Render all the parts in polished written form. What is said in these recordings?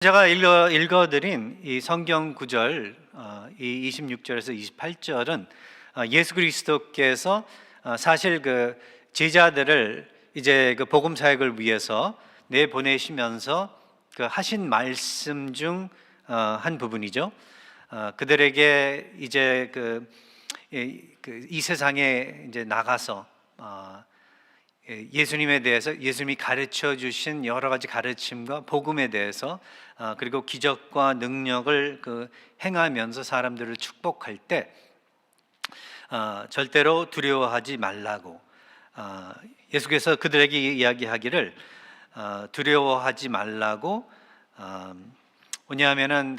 제가 읽어드린 이 성경 구절, 이 26절에서 28절은 예수 그리스도께서 사실 그 제자들을 이제 그 복음 사역을 위해서 내보내시면서 그 하신 말씀 중 한 부분이죠. 그들에게 이제 이 세상에 이제 나가서 예수님에 대해서, 예수님이 가르쳐 주신 여러 가지 가르침과 복음에 대해서, 그리고 기적과 능력을 행하면서 사람들을 축복할 때 절대로 두려워하지 말라고, 예수께서 그들에게 이야기하기를 두려워하지 말라고, 왜냐하면은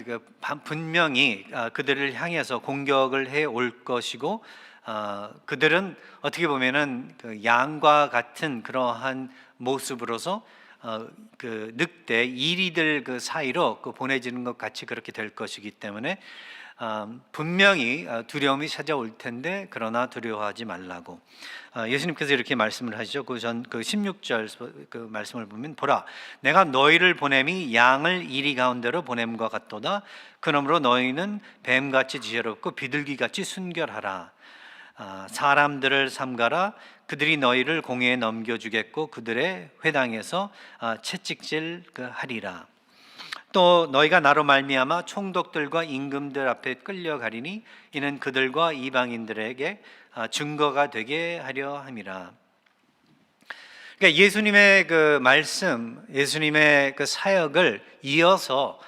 분명히 그들을 향해서 공격을 해 올 것이고, 그들은 어떻게 보면은 그 양과 같은 그러한 모습으로서 그 늑대 이리들 그 사이로 보내지는 것 같이 그렇게 될 것이기 때문에 분명히 두려움이 찾아올 텐데, 그러나 두려워하지 말라고 예수님께서 이렇게 말씀을 하시죠. 그 16절 그 말씀을 보면, 보라, 내가 너희를 보냄이 양을 이리 가운데로 보냄과 같도다. 그러므로 너희는 뱀같이 지혜롭고 비둘기같이 순결하라. 사람들을 삼가라. 그들이 너희를 공회에 넘겨주겠고 그들의 회당에서 채찍질 하리라. 또 너희가 나로 말미암아 총독들과 임금들 앞에 끌려가리니 이는 그들과 이방인들에게 증거가 되게 하려 함이라. 그러니까 예수님의 그 말씀, 예수님의 그 사역을 이어서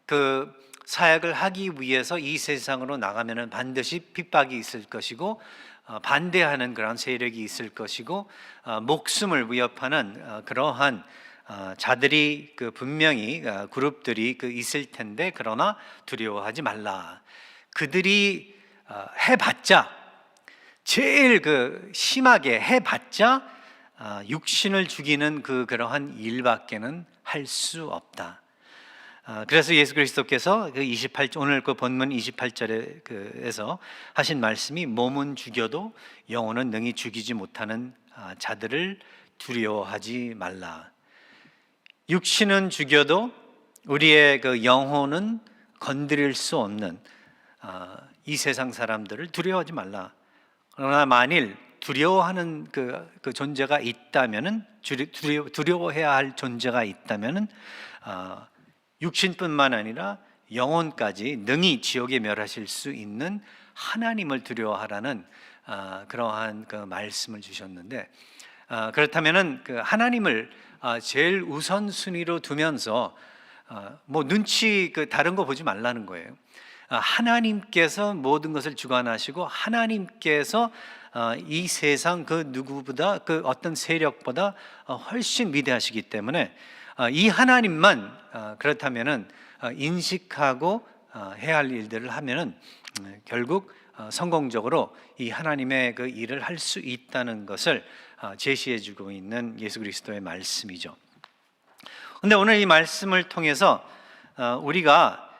그 사역을 하기 위해서 이 세상으로 나가면은 반드시 핍박이 있을 것이고, 반대하는 그런 세력이 있을 것이고, 목숨을 위협하는 그러한 자들이 분명히 그룹들이 있을 텐데, 그러나 두려워하지 말라. 그들이 해봤자, 제일 심하게 해봤자 육신을 죽이는 그러한 일밖에는 할 수 없다. 그래서 예수 그리스도께서 28절, 오늘 본문 28절에서 하신 말씀이, 몸은 죽여도 영혼은 능히 죽이지 못하는 자들을 두려워하지 말라. 육신은 죽여도 우리의 영혼은 건드릴 수 없는 이 세상 사람들을 두려워하지 말라. 그러나 만일 두려워하는 그 존재가 있다면은, 두려워해야 할 존재가 있다면은 육신뿐만 아니라 영혼까지 능히 지옥에 멸하실 수 있는 하나님을 두려워하라는 그러한 말씀을 주셨는데, 그렇다면은 하나님을 제일 우선순위로 두면서 뭐 눈치 다른 거 보지 말라는 거예요. 하나님께서 모든 것을 주관하시고, 하나님께서 이 세상 그 누구보다, 그 어떤 세력보다 훨씬 위대하시기 때문에 이 하나님만 그렇다면은 인식하고 해야 할 일들을 하면은 결국 성공적으로 이 하나님의 그 일을 할 수 있다는 것을 제시해 주고 있는 예수 그리스도의 말씀이죠. 그런데 오늘 이 말씀을 통해서 우리가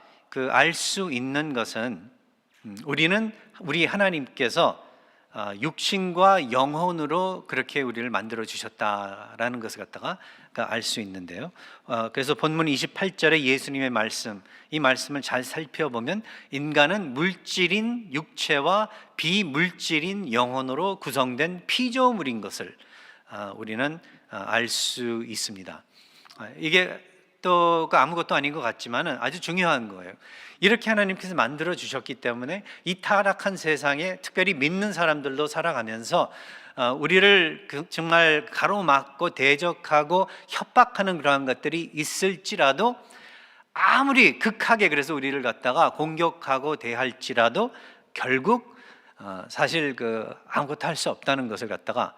알 수 있는 것은, 우리 하나님께서 육신과 영혼으로 그렇게 우리를 만들어 주셨다라는 것을 갖다가 알 수 있는데요. 그래서 본문 28절에 예수님의 말씀, 이 말씀을 잘 살펴보면 인간은 물질인 육체와 비물질인 영혼으로 구성된 피조물인 것을 우리는 알 수 있습니다. 이게 또 아무것도 아닌 것 같지만 아주 중요한 거예요. 이렇게 하나님께서 만들어 주셨기 때문에 이 타락한 세상에 특별히 믿는 사람들도 살아가면서 우리를 정말 가로막고 대적하고 협박하는 그러한 것들이 있을지라도, 아무리 극하게 그래서 우리를 갖다가 공격하고 대할지라도 결국 사실 아무것도 할 수 없다는 것을 갖다가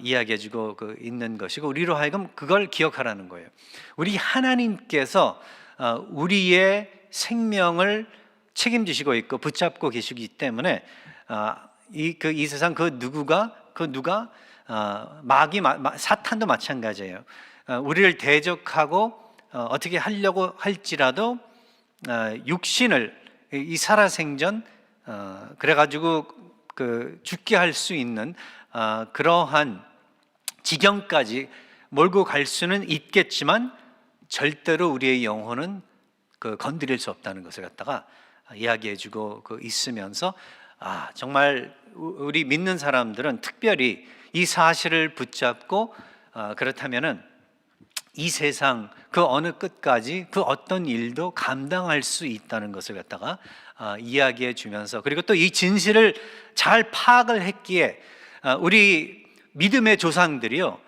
이야기해주고 있는 것이고, 우리로 하여금 그걸 기억하라는 거예요. 우리 하나님께서 우리의 생명을 책임지시고 있고 붙잡고 계시기 때문에 이 세상 누가 마귀, 사탄도 마찬가지예요. 우리를 대적하고 어떻게 하려고 할지라도 육신을 이 살아생전 그래가지고 죽게 할 수 있는 그러한 지경까지 몰고 갈 수는 있겠지만, 절대로 우리의 영혼은 건드릴 수 없다는 것을 갖다가 이야기해주고 있으면서 정말 우리 믿는 사람들은 특별히 이 사실을 붙잡고 그렇다면은 이 세상 그 어느 끝까지 그 어떤 일도 감당할 수 있다는 것을 갖다가 이야기해 주면서, 그리고 또 이 진실을 잘 파악을 했기에 우리 믿음의 조상들이요,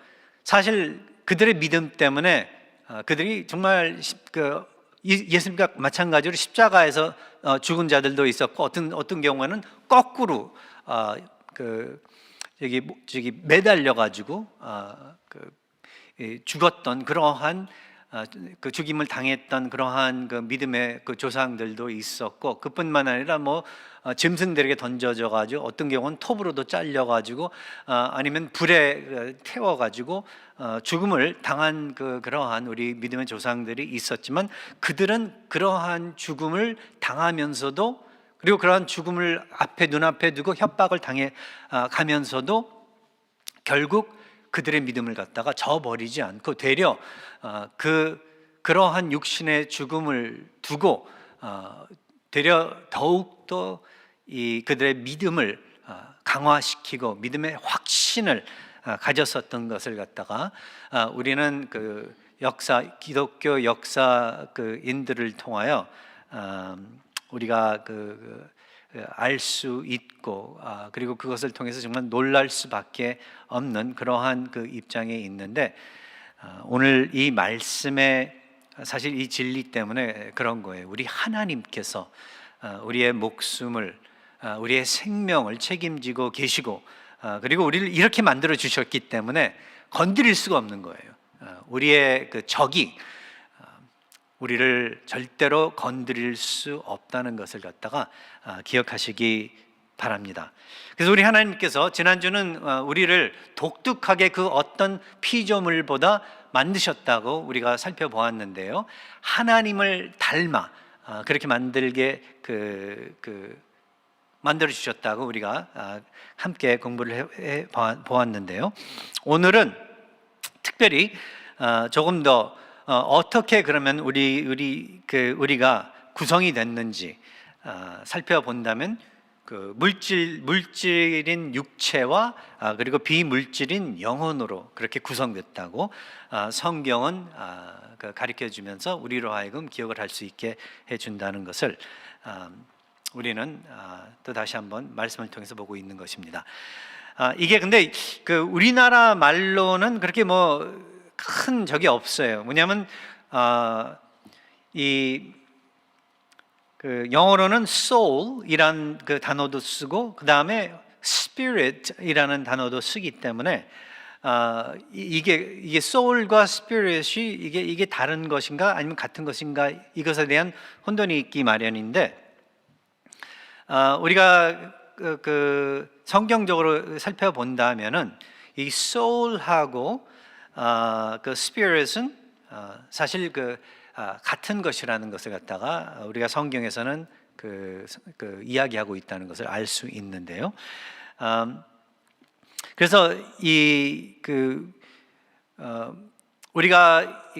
사실 그들의 믿음 때문에 그들이 정말 예수님과 마찬가지로 십자가에서 죽은 자들도 있었고, 어떤 경우에는 거꾸로 저기 매달려 가지고 죽었던 그러한 죽임을 당했던 그러한 믿음의 조상들도 있었고, 그뿐만 아니라 짐승들에게 던져져 가지고, 어떤 경우는 톱으로도 잘려 가지고, 아니면 불에 태워 가지고 죽음을 당한 그러한 우리 믿음의 조상들이 있었지만, 그들은 그러한 죽음을 당하면서도, 그리고 그러한 죽음을 눈앞에 두고 협박을 당해 가면서도 결국 그들의 믿음을 갖다가 저버리지 않고 되려 그러한 육신의 죽음을 두고 되려 더욱더 그들의 믿음을 강화시키고 믿음의 확신을 가졌었던 것을 갖다가 우리는 기독교 역사인들을 통하여 우리가 알 수 있고, 그리고 그것을 통해서 정말 놀랄 수밖에 없는 그러한 입장에 있는데, 오늘 이 말씀에 사실 이 진리 때문에 그런 거예요. 우리 하나님께서 우리의 목숨을, 우리의 생명을 책임지고 계시고, 그리고 우리를 이렇게 만들어 주셨기 때문에 건드릴 수가 없는 거예요. 우리의 적이 우리를 절대로 건드릴 수 없다는 것을 갖다가 기억하시기 바랍니다. 그래서 우리 하나님께서 지난주는 우리를 독특하게 그 어떤 피조물보다 만드셨다고 우리가 살펴보았는데요, 하나님을 닮아 그렇게 만들게 만들어 주셨다고 우리가 함께 공부를 해 보았는데요, 오늘은 특별히 조금 더 어떻게 그러면 우리가 구성이 됐는지 살펴본다면, 물질인 육체와 그리고 비물질인 영혼으로 그렇게 구성됐다고 성경은 가르쳐 주면서 우리로 하여금 기억을 할 수 있게 해준다는 것을 우리는 또 다시 한번 말씀을 통해서 보고 있는 것입니다. 이게 근데 우리나라 말로는 그렇게 큰 적이 없어요. 뭐냐면 영어로는 soul이란 단어도 쓰고, 그 다음에 spirit이라는 단어도 쓰기 때문에 이게 soul과 spirit이 이게 다른 것인가 아니면 같은 것인가, 이것에 대한 혼돈이 있기 마련인데, 우리가 성경적으로 살펴본다면은 이 soul하고 spirit은 사실 같은 것이라는 것을 갖다가 우리가 성경에서는 이야기하고 있다는 것을 알 수 있는데요. 그래서 우리가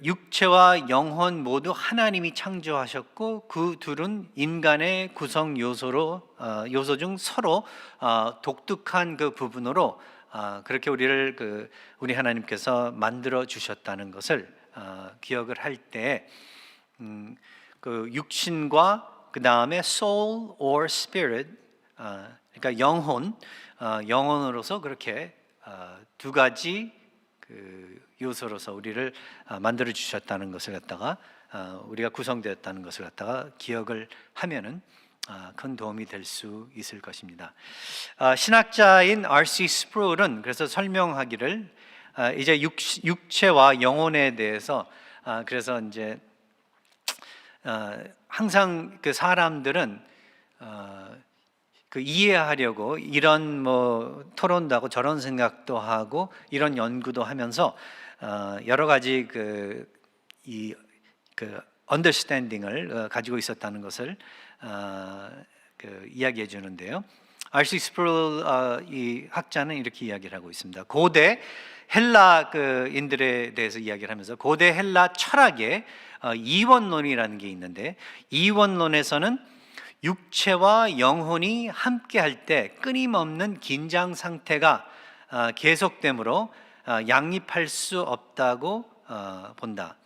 육체와 영혼 모두 하나님이 창조하셨고, 그 둘은 인간의 구성 요소 중 서로 독특한 부분으로 그렇게 우리 하나님께서 만들어 주셨다는 것을 기억을 할 때, 육신과 그 다음에 soul or spirit, 그러니까 영혼으로서 그렇게 두 가지 요소로서 우리를 만들어 주셨다는 것을 갖다가 우리가 구성되었다는 것을 갖다가 기억을 하면은 큰 도움이 될 수 있을 것입니다. 신학자인 R.C. 스프롤은 그래서 설명하기를, 이제 육체와 영혼에 대해서 그래서 이제 항상 사람들은 이해하려고 이런 토론도 하고 저런 생각도 하고 이런 연구도 하면서 여러 가지 understanding을 가지고 있었다는 것을 이야기해 주는데요. R.C. 스프롤 이 학자는 이렇게 이야기를 하고 있습니다. 고대 헬라 인들에 대해서 이야기를 하면서 고대 헬라 철학에 이원론이라는 게 있는데, 이원론에서는 육체와 영혼이 함께할 때 끊임없는 긴장 상태가 계속되므로 양립할 수 없다고 본다.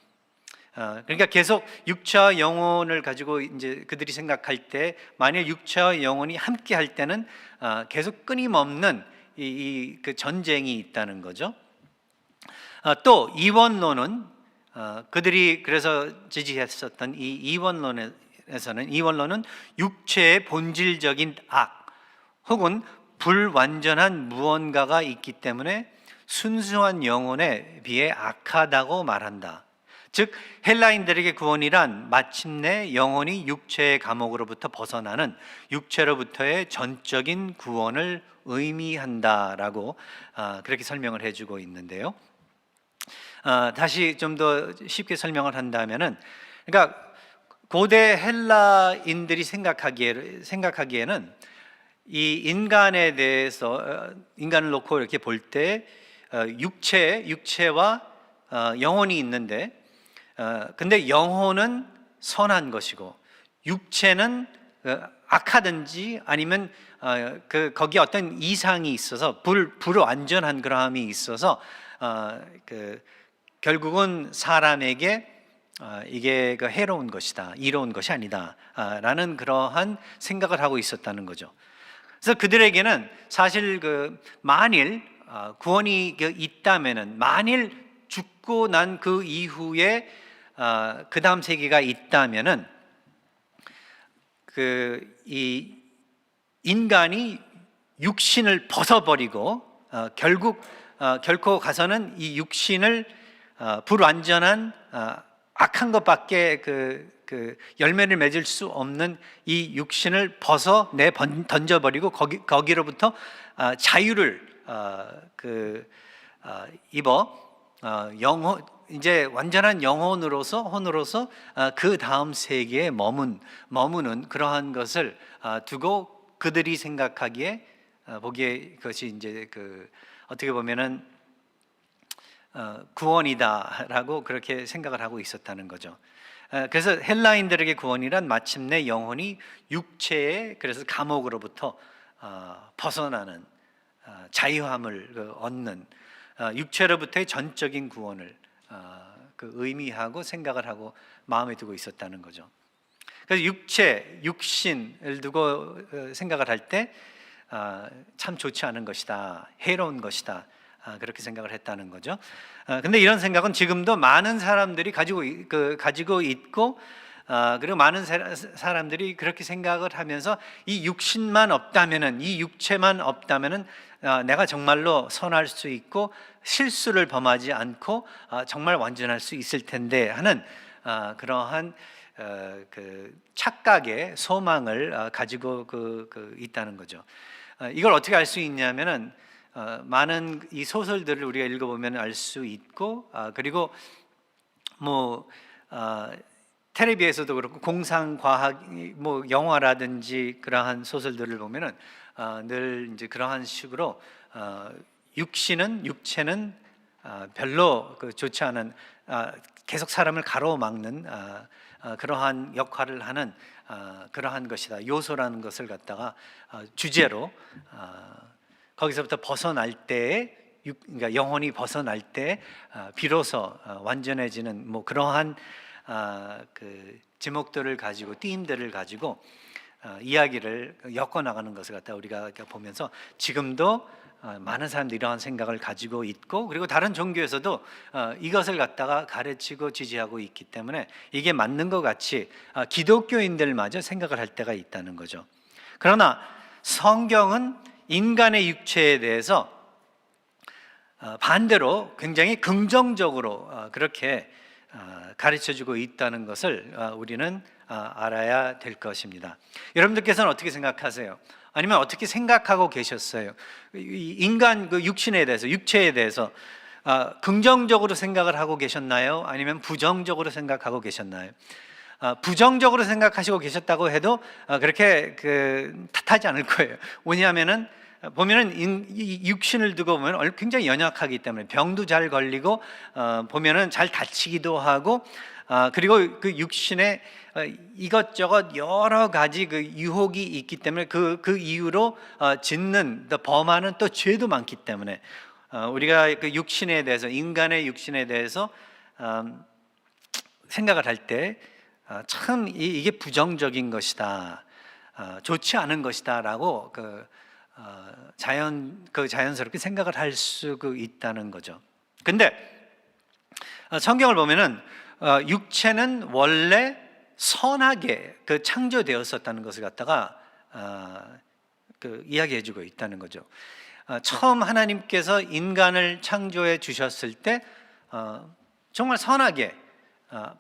그러니까 계속 육체와 영혼을 가지고 이제 그들이 생각할 때, 만일 육체와 영혼이 함께 할 때는 계속 끊임없는 그 전쟁이 있다는 거죠. 또 이원론은 그들이 그래서 지지했었던 이 이원론은 육체의 본질적인 악 혹은 불완전한 무언가가 있기 때문에 순수한 영혼에 비해 악하다고 말한다. 즉 헬라인들에게 구원이란 마침내 영혼이 육체의 감옥으로부터 벗어나는 육체로부터의 전적인 구원을 의미한다라고 그렇게 설명을 해주고 있는데요. 다시 좀 더 쉽게 설명을 한다면은, 그러니까 고대 헬라인들이 생각하기에는 이 인간에 대해서, 인간을 놓고 이렇게 볼 때 육체와 영혼이 있는데, 근데 영혼은 선한 것이고 육체는 악하든지 아니면 거기에 어떤 이상이 있어서 불완전한 그러함이 있어서 결국은 사람에게 이게 해로운 것이다, 이로운 것이 아니다 라는 그러한 생각을 하고 있었다는 거죠. 그래서 그들에게는 사실 만일 구원이 있다면은, 만일 죽고 난 그 이후에 그 다음 세계가 있다면은, 이 인간이 육신을 벗어버리고 결코 가서는 이 육신을 불완전한 악한 것밖에 그 열매를 맺을 수 없는 이 육신을 던져버리고 거기로부터 자유를 입어 영혼, 이제 완전한 혼으로서 그 다음 세계에 머무는 그러한 것을 두고 그들이 생각하기에 보기에 그것이 이제 어떻게 보면은 구원이다라고 그렇게 생각을 하고 있었다는 거죠. 그래서 헬라인들에게 구원이란 마침내 영혼이 육체의, 그래서 감옥으로부터 벗어나는 자유함을 얻는 육체로부터의 전적인 구원을 의미하고 생각을 하고 마음에 두고 있었다는 거죠. 그래서 육신을 두고 생각을 할 때 참 좋지 않은 것이다, 해로운 것이다, 그렇게 생각을 했다는 거죠. 근데 이런 생각은 지금도 많은 사람들이 가지고 있고, 그리고 많은 사람들이 그렇게 생각을 하면서 이 육신만 없다면은, 이 육체만 없다면은 내가 정말로 선할 수 있고 실수를 범하지 않고 정말 완전할 수 있을 텐데 하는 그러한 착각의 소망을 가지고 있다는 거죠. 이걸 어떻게 알 수 있냐면은 많은 이 소설들을 우리가 읽어보면 알 수 있고, 그리고 텔레비에서도 그렇고 공상과학 영화라든지 그러한 소설들을 보면은 늘 이제 그러한 식으로 육체는 별로 좋지 않은, 계속 사람을 가로막는 그러한 역할을 하는 그러한 것이다, 요소라는 것을 갖다가 주제로 거기서부터 벗어날 때, 그러니까 영혼이 벗어날 때 비로소 완전해지는 그러한 제목들을 가지고, 띠임들을 가지고 이야기를 엮어 나가는 것을 갖다 우리가 보면서 지금도 많은 사람들이 이러한 생각을 가지고 있고, 그리고 다른 종교에서도 이것을 갖다가 가르치고 지지하고 있기 때문에 이게 맞는 것 같이 기독교인들마저 생각을 할 때가 있다는 거죠. 그러나 성경은 인간의 육체에 대해서 반대로 굉장히 긍정적으로 그렇게 가르쳐주고 있다는 것을 우리는 알아야 될 것입니다. 여러분들께서는 어떻게 생각하세요? 아니면 어떻게 생각하고 계셨어요? 인간 육신에 대해서, 육체에 대해서 긍정적으로 생각을 하고 계셨나요? 아니면 부정적으로 생각하고 계셨나요? 부정적으로 생각하시고 계셨다고 해도 그렇게 탓하지 않을 거예요. 왜냐하면은 보면은 이 육신을 두고 보면 굉장히 연약하기 때문에 병도 잘 걸리고 보면은 잘 다치기도 하고 그리고 그 육신에 이것저것 여러 가지 그 유혹이 있기 때문에 그 이유로 짓는 또 범하는 또 죄도 많기 때문에 우리가 그 육신에 대해서 인간의 육신에 대해서 생각을 할 때 참 이게 부정적인 것이다, 좋지 않은 것이다라고 자연스럽게 생각을 할 수 있다는 거죠. 근데 성경을 보면은 육체는 원래 선하게 창조되었었다는 것을 갖다가 이야기해주고 있다는 거죠. 처음 하나님께서 인간을 창조해 주셨을 때 정말 선하게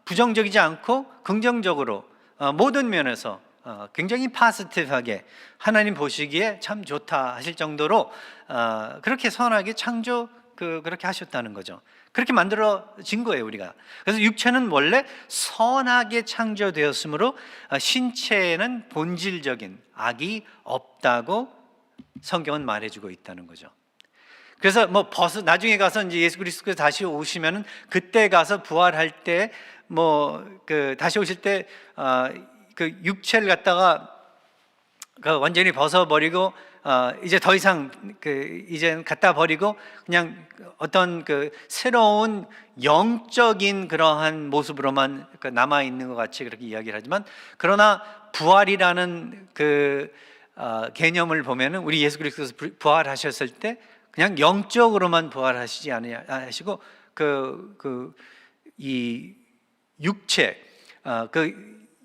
부정적이지 않고 긍정적으로 모든 면에서 굉장히 파지티브하게 하나님 보시기에 참 좋다 하실 정도로 그렇게 선하게 그렇게 하셨다는 거죠. 그렇게 만들어진 거예요, 우리가. 그래서 육체는 원래 선하게 창조되었으므로 신체에는 본질적인 악이 없다고 성경은 말해주고 있다는 거죠. 그래서 나중에 가서 이제 예수 그리스도께서 다시 오시면은 그때 가서 부활할 때 다시 오실 때 그 육체를 갖다가 완전히 벗어버리고 이제 더 이상 이제 갖다 버리고 그냥 어떤 새로운 영적인 그러한 모습으로만 남아 있는 것 같이 그렇게 이야기를 하지만, 그러나 부활이라는 개념을 보면은 우리 예수 그리스도께서 부활하셨을 때 그냥 영적으로만 부활하시지 않으시고 이 육체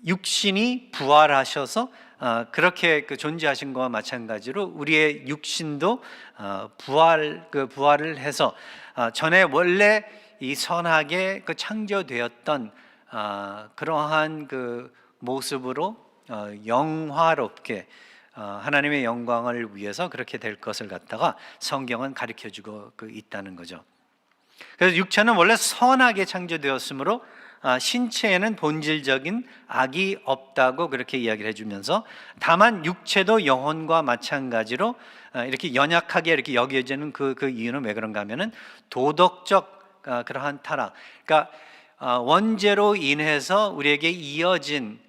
육신이 부활하셔서 그렇게 존재하신 것과 마찬가지로 우리의 육신도 부활을 해서 전에 원래 이 선하게 창조되었던 그러한 모습으로 영화롭게 하나님의 영광을 위해서 그렇게 될 것을 갖다가 성경은 가르쳐주고 있다는 거죠. 그래서 육체는 원래 선하게 창조되었으므로 신체에는 본질적인 악이 없다고 그렇게 이야기를 해주면서, 다만 육체도 영혼과 마찬가지로 이렇게 연약하게 이렇게 여겨지는 그 이유는 왜 그런가 하면은 도덕적 그러한 타락, 그러니까 원죄로 인해서 우리에게 이어진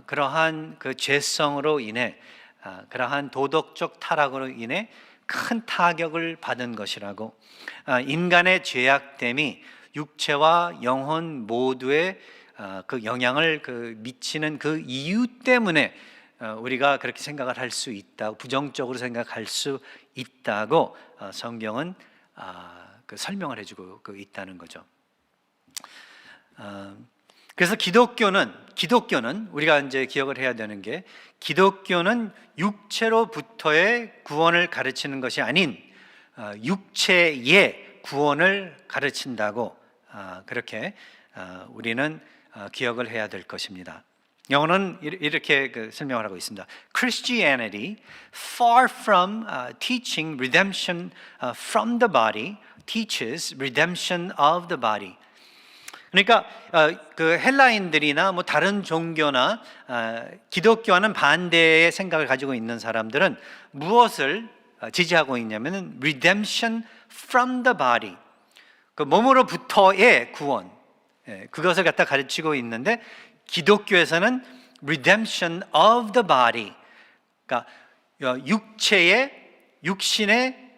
그러한 죄성으로 인해 그러한 도덕적 타락으로 인해 큰 타격을 받은 것이라고, 인간의 죄악됨이 육체와 영혼 모두에 영향을 미치는 그 이유 때문에 우리가 그렇게 생각을 할 수 있다고, 부정적으로 생각할 수 있다고 성경은 설명을 해주고 있다는 거죠. 그래서 기독교는 우리가 이제 기억을 해야 되는 게, 기독교는 육체로부터의 구원을 가르치는 것이 아닌 육체의 구원을 가르친다고 그렇게 우리는 기억을 해야 될 것입니다. 영어는 이렇게 설명을 하고 있습니다. Christianity, far from teaching redemption from the body, teaches redemption of the body. 그러니까 헬라인들이나 다른 종교나 기독교와는 반대의 생각을 가지고 있는 사람들은 무엇을 지지하고 있냐면은 redemption from the body, 몸으로부터의 구원, 그것을 갖다 가르치고 있는데, 기독교에서는 redemption of the body, 그러니까 육신의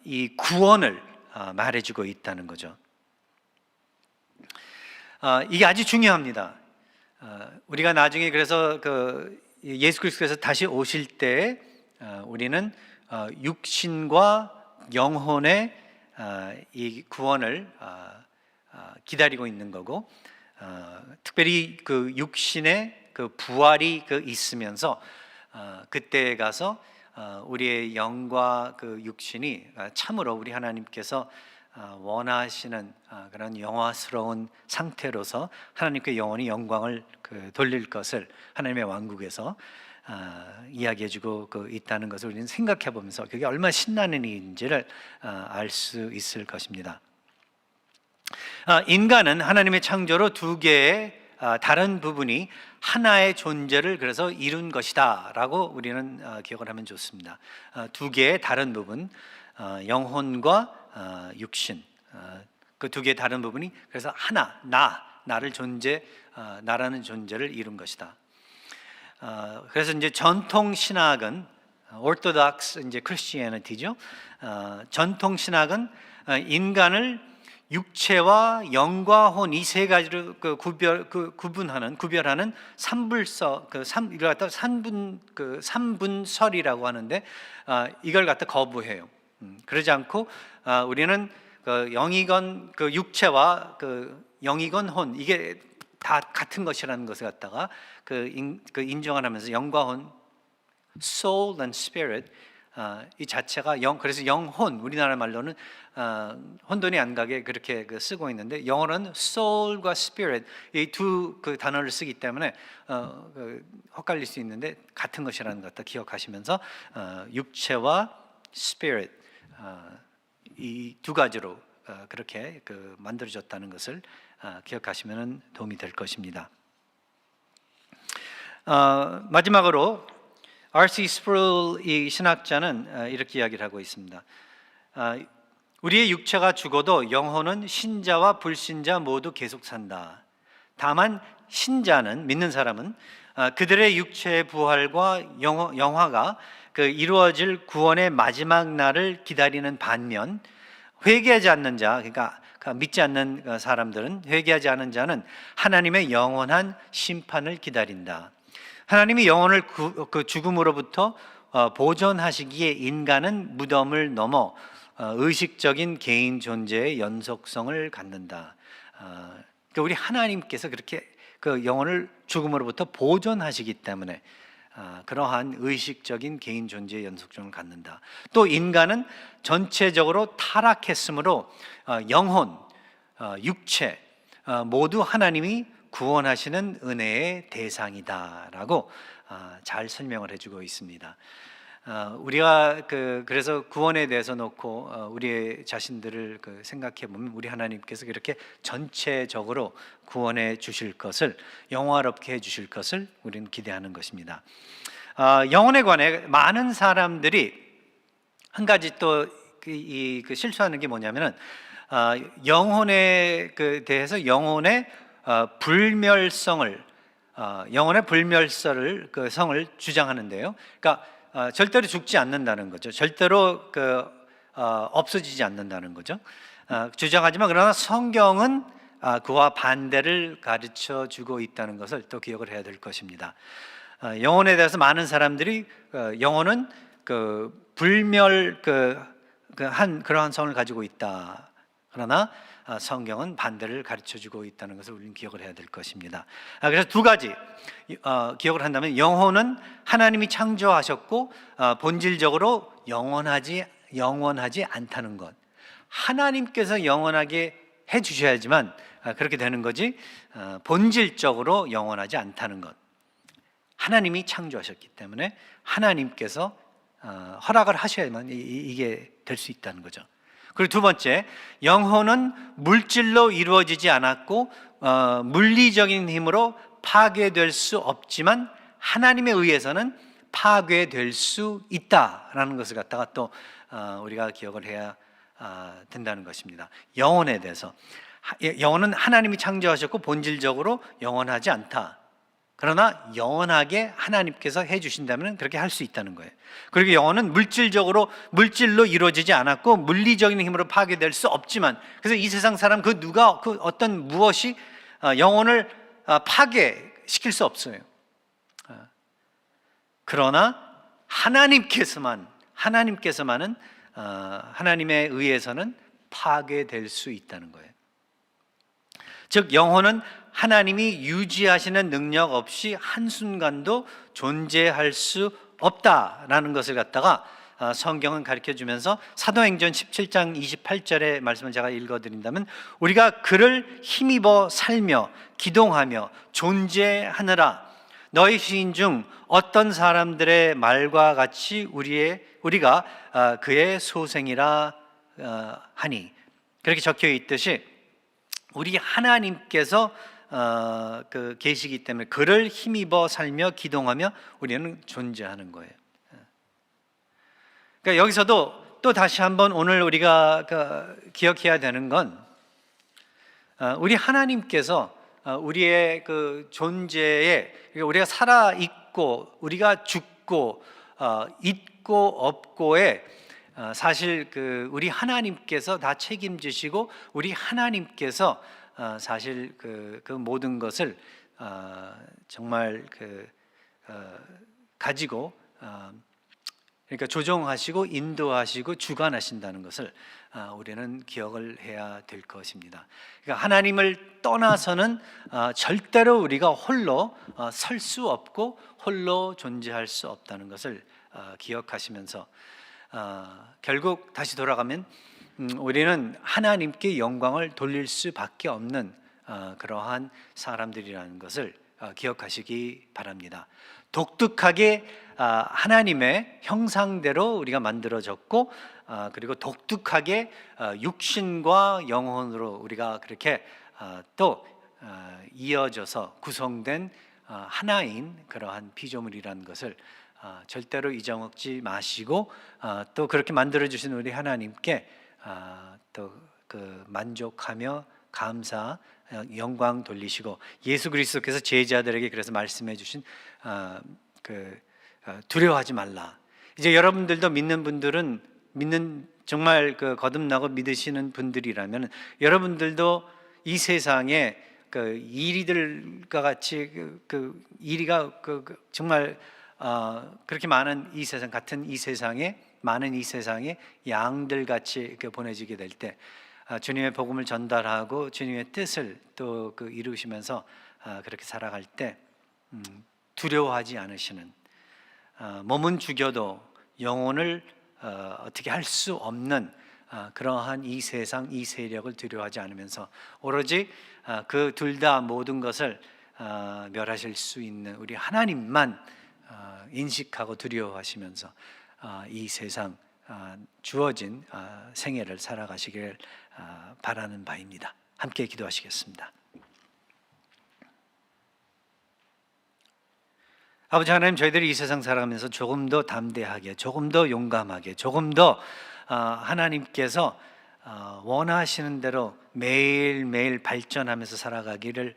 이 구원을 말해주고 있다는 거죠. 이게 아주 중요합니다. 우리가 나중에 그래서 예수 그리스도께서 다시 오실 때 우리는 육신과 영혼의 이 구원을 기다리고 있는 거고, 특별히 육신의 부활이 있으면서 그때에 가서 우리의 영과 육신이 참으로 우리 하나님께서 원하시는 그런 영화스러운 상태로서 하나님께 영원히 영광을 돌릴 것을 하나님의 왕국에서 이야기해주고 있다는 것을 우리는 생각해 보면서 그게 얼마나 신나는 일인지를 알 수 있을 것입니다. 인간은 하나님의 창조로 두 개의 다른 부분이 하나의 존재를 그래서 이룬 것이다라고 우리는 기억을 하면 좋습니다. 두 개의 다른 부분, 영혼과 육신, 그 두 개의 다른 부분이 그래서 하나, 나라는 존재를 이룬 것이다. 그래서 이제 전통 신학은 오르토독스 이제 크리스티애니티죠. 전통 신학은 인간을 육체와 영과 혼 이 세 가지로 구별하는 삼불서 이걸 갖다 삼분설이라고 하는데 이걸 갖다 거부해요. 그러지 않고 우리는 영이건 육체와 영이건 혼 이게 다 같은 것이라는 것을 갖다가 인정을 하면서 영과 혼, soul and spirit 이 자체가 그래서 영혼 우리나라 말로는 혼돈이 안 가게 그렇게 쓰고 있는데 영어로는 soul과 spirit 이 두 단어를 쓰기 때문에 헛갈릴 수 있는데 같은 것이라는 것 기억하시면서 육체와 spirit 이 두 가지로 그렇게 만들어졌다는 것을 기억하시면 도움이 될 것입니다. 마지막으로 R.C. 스프롤 이 신학자는 이렇게 이야기를 하고 있습니다. 우리의 육체가 죽어도 영혼은 신자와 불신자 모두 계속 산다. 다만 신자는 믿는 사람은 그들의 육체의 부활과 영화가 이루어질 구원의 마지막 날을 기다리는 반면 회개하지 않는 자, 그러니까 믿지 않는 사람들은 회개하지 않은 자는 하나님의 영원한 심판을 기다린다. 하나님이 영혼을 죽음으로부터 보존하시기에 인간은 무덤을 넘어 의식적인 개인 존재의 연속성을 갖는다. 그러니까 우리 하나님께서 그렇게 영혼을 죽음으로부터 보존하시기 때문에 그러한 의식적인 개인 존재의 연속성을 갖는다. 또 인간은 전체적으로 타락했으므로 영혼, 육체 모두 하나님이 구원하시는 은혜의 대상이다라고 잘 설명을 해주고 있습니다. 우리가 그래서 구원에 대해서 놓고 우리의 자신들을 생각해 보면 우리 하나님께서 그렇게 전체적으로 구원해 주실 것을 영화롭게 해 주실 것을 우리는 기대하는 것입니다. 영혼에 관해 많은 사람들이 한 가지 또 실수하는 게 뭐냐면은 영혼에 대해서 영혼의 불멸성을 영혼의 불멸설을 성을 주장하는데요. 그러니까 절대로 죽지 않는다는 거죠. 절대로 없어지지 않는다는 거죠. 주장하지만 그러나 성경은 그와 반대를 가르쳐 주고 있다는 것을 또 기억을 해야 될 것입니다. 영혼에 대해서 많은 사람들이 영혼은 불멸 한 그러한 성을 가지고 있다. 그러나 성경은 반대를 가르쳐주고 있다는 것을 우리는 기억을 해야 될 것입니다. 그래서 두 가지 기억을 한다면 영혼은 하나님이 창조하셨고 본질적으로 영원하지 않다는 것. 하나님께서 영원하게 해주셔야지만 그렇게 되는 거지 본질적으로 영원하지 않다는 것. 하나님이 창조하셨기 때문에 하나님께서 허락을 하셔야만 이게 될 수 있다는 거죠. 그리고 두 번째, 영혼은 물질로 이루어지지 않았고 물리적인 힘으로 파괴될 수 없지만 하나님에 의해서는 파괴될 수 있다라는 것을 갖다가 또 우리가 기억을 해야 된다는 것입니다. 영혼에 대해서 영혼은 하나님이 창조하셨고 본질적으로 영원하지 않다. 그러나 영원하게 하나님께서 해주신다면 그렇게 할 수 있다는 거예요. 그리고 영혼은 물질로 이루어지지 않았고 물리적인 힘으로 파괴될 수 없지만 그래서 이 세상 사람 어떤 무엇이 영혼을 파괴시킬 수 없어요. 그러나 하나님께서만은 하나님에 의해서는 파괴될 수 있다는 거예요. 즉 영혼은 하나님이 유지하시는 능력 없이 한순간도 존재할 수 없다라는 것을 갖다가 성경은 가르쳐주면서 사도행전 17장 28절의 말씀을 제가 읽어드린다면 우리가 그를 힘입어 살며 기동하며 존재하느라 너희 시인 중 어떤 사람들의 말과 같이 우리가 그의 소생이라 하니 그렇게 적혀 있듯이 우리 하나님께서 계시기 때문에 그를 힘입어 살며 기동하며 우리는 존재하는 거예요. 그러니까 여기서도 또 다시 한번 오늘 우리가 기억해야 되는 건 우리 하나님께서 우리의 그 존재에, 우리가 살아 있고 우리가 죽고 있고 없고에 사실 우리 하나님께서 다 책임지시고 우리 하나님께서 사실 그 모든 것을 정말 가지고 그러니까 조종하시고 인도하시고 주관하신다는 것을 우리는 기억을 해야 될 것입니다. 그러니까 하나님을 떠나서는 절대로 우리가 홀로 설 수 없고 홀로 존재할 수 없다는 것을 기억하시면서 결국 다시 돌아가면 우리는 하나님께 영광을 돌릴 수밖에 없는 그러한 사람들이라는 것을 기억하시기 바랍니다. 독특하게 하나님의 형상대로 우리가 만들어졌고 그리고 독특하게 육신과 영혼으로 우리가 그렇게 또 이어져서 구성된 하나인 그러한 피조물이라는 것을 절대로 잊어먹지 마시고 또 그렇게 만들어주신 우리 하나님께 또 만족하며 감사 영광 돌리시고 예수 그리스도께서 제자들에게 그래서 말씀해 주신 두려워하지 말라. 이제 여러분들도 믿는 분들은 정말 거듭나고 믿으시는 분들이라면 여러분들도 이 세상에 이리들과 같이 이리가 정말 그렇게 많은 이 세상 같은 이 세상에 많은 이 세상에 양들 같이 보내지게 될 때 주님의 복음을 전달하고 주님의 뜻을 또 이루시면서 그렇게 살아갈 때 두려워하지 않으시는 몸은 죽여도 영혼을 어떻게 할 수 없는 그러한 이 세상 이 세력을 두려워하지 않으면서 오로지 그 둘 다 모든 것을 멸하실 수 있는 우리 하나님만 인식하고 두려워하시면서 이 세상 주어진 생애를 살아가시길 바라는 바입니다. 함께 기도하시겠습니다. 아버지 하나님, 저희들이 이 세상 살아가면서 조금 더 담대하게, 조금 더 용감하게, 조금 더 하나님께서 원하시는 대로 매일매일 발전하면서 살아가기를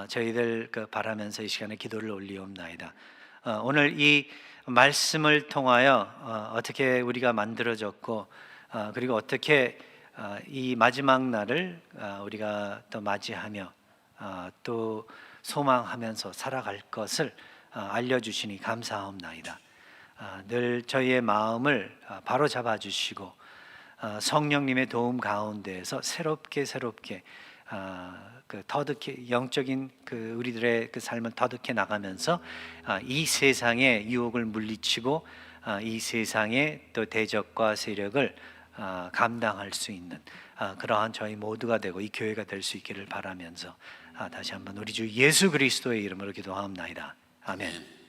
저희들 바라면서 이 시간에 기도를 올리옵나이다. 오늘 이 말씀을 통하여 어떻게 우리가 만들어졌고 그리고 어떻게 이 마지막 날을 우리가 또 맞이하며 또 소망하면서 살아갈 것을 알려주시니 감사하옵나이다. 늘 저희의 마음을 바로 잡아주시고 성령님의 도움 가운데에서 새롭게 터득해 영적인 우리들의 삶을 터득해 나가면서 이 세상의 유혹을 물리치고 이 세상의 또 대적과 세력을 감당할 수 있는 그러한 저희 모두가 되고 이 교회가 될 수 있기를 바라면서 다시 한번 우리 주 예수 그리스도의 이름으로 기도하옵나이다. 아멘.